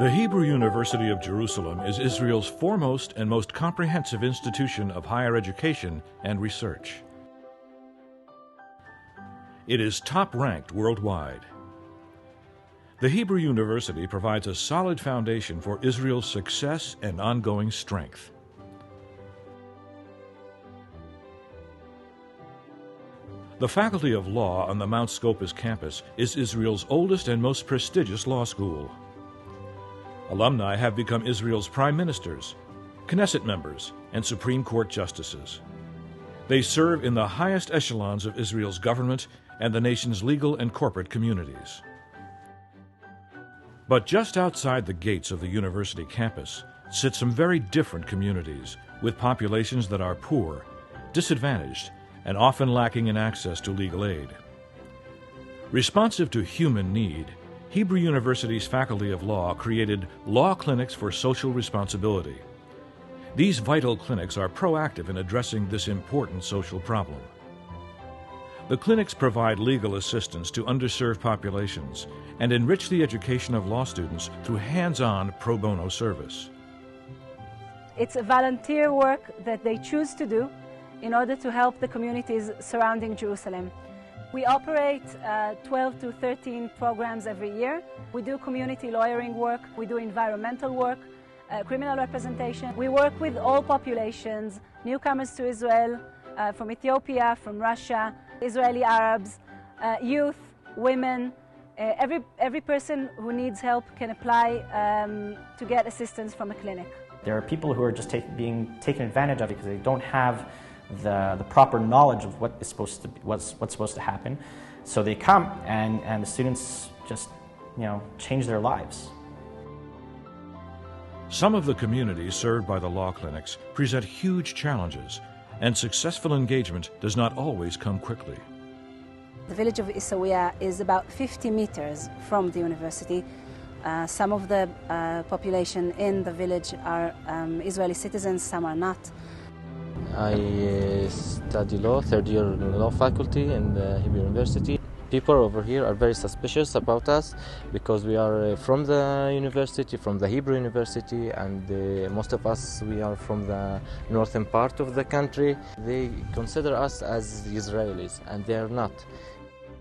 The Hebrew University of Jerusalem is Israel's foremost and most comprehensive institution of higher education and research. It is top-ranked worldwide. The Hebrew University provides a solid foundation for Israel's success and ongoing strength. The Faculty of Law on the Mount Scopus campus is Israel's oldest and most prestigious law school. Alumni have become Israel's prime ministers, Knesset members, and Supreme Court justices. They serve in the highest echelons of Israel's government and the nation's legal and corporate communities. But just outside the gates of the university campus sit some very different communities with populations that are poor, disadvantaged, and often lacking in access to legal aid. Responsive to human need, Hebrew University's Faculty of Law created law clinics for social responsibility. These vital clinics are proactive in addressing this important social problem. The clinics provide legal assistance to underserved populations and enrich the education of law students through hands-on pro bono service. It's a volunteer work that they choose to do in order to help the communities surrounding Jerusalem. We operate 12 to 13 programs every year. We do community lawyering work, we do environmental work, criminal representation. We work with all populations, newcomers to Israel, from Ethiopia, from Russia, Israeli Arabs, youth, women. Every person who needs help can apply to get assistance from a clinic. There are people who are just being taken advantage of because they don't have the proper knowledge of what is supposed to be, what's supposed to happen. So they come and the students just, change their lives. Some of the communities served by the law clinics present huge challenges, and successful engagement does not always come quickly. The village of Isawiya is about 50 meters from the university. Some of the population in the village are Israeli citizens, some are not. I study law, third year law faculty in the Hebrew University. People over here are very suspicious about us because we are from the university, from the Hebrew University, and most of us, we are from the northern part of the country. They consider us as Israelis, and they are not.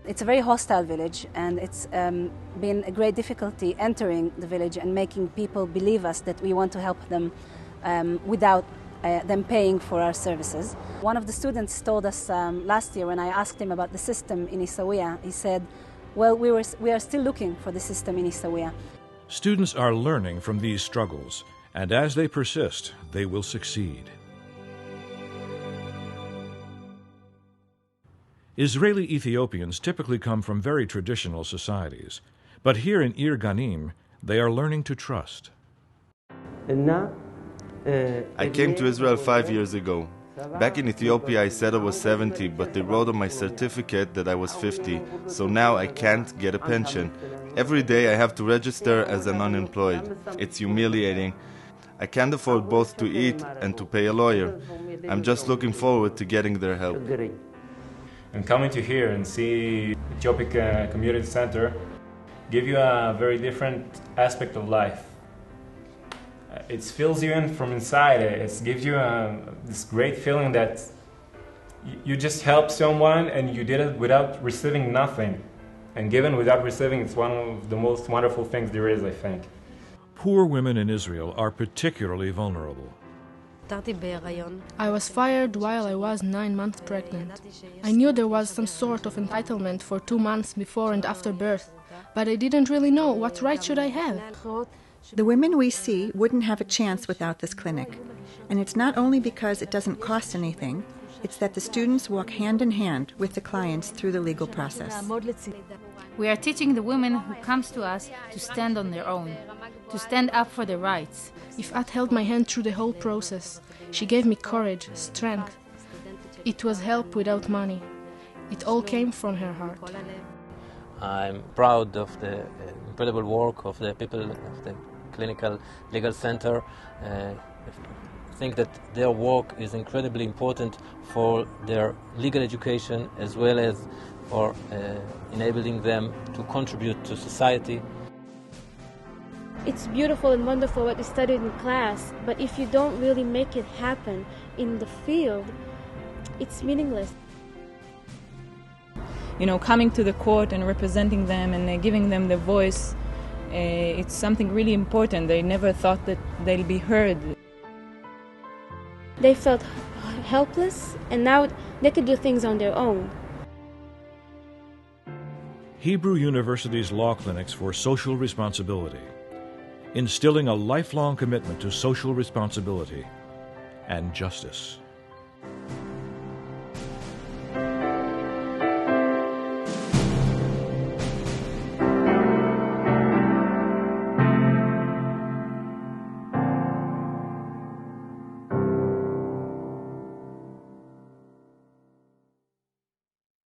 It's a very hostile village, and it's been a great difficulty entering the village and making people believe us that we want to help them without them paying for our services. One of the students told us last year, when I asked him about the system in Isawiya, he said, well, we are still looking for the system in Isawiya. Students are learning from these struggles, and as they persist, they will succeed. Israeli Ethiopians typically come from very traditional societies, but here in Ir Ganim, they are learning to trust. I came to Israel 5 years ago. Back in Ethiopia I said I was 70, but they wrote on my certificate that I was 50, so now I can't get a pension. Every day I have to register as an unemployed. It's humiliating. I can't afford both to eat and to pay a lawyer. I'm just looking forward to getting their help. And coming to here and see Ethiopic Community Center give you a very different aspect of life. It fills you in from inside. It gives you this great feeling that you just helped someone and you did it without receiving nothing. And given without receiving, it's one of the most wonderful things there is, I think. Poor women in Israel are particularly vulnerable. I was fired while I was 9 months pregnant. I knew there was some sort of entitlement for 2 months before and after birth, but I didn't really know what right should I have. The women we see wouldn't have a chance without this clinic. And it's not only because it doesn't cost anything, it's that the students walk hand in hand with the clients through the legal process. We are teaching the women who comes to us to stand on their own, to stand up for their rights. Ifat held my hand through the whole process. She gave me courage, strength. It was help without money. It all came from her heart. I'm proud of the incredible work of the people of the Clinical Legal Center. I think that their work is incredibly important for their legal education as well as for enabling them to contribute to society. it's beautiful and wonderful what you studied in class, but if you don't really make it happen in the field, it's meaningless. Coming to the court and representing them and giving them the voice, it's something really important. They never thought that they'll be heard. They felt helpless, and now they could do things on their own. Hebrew University's law clinics for social responsibility, instilling a lifelong commitment to social responsibility and justice.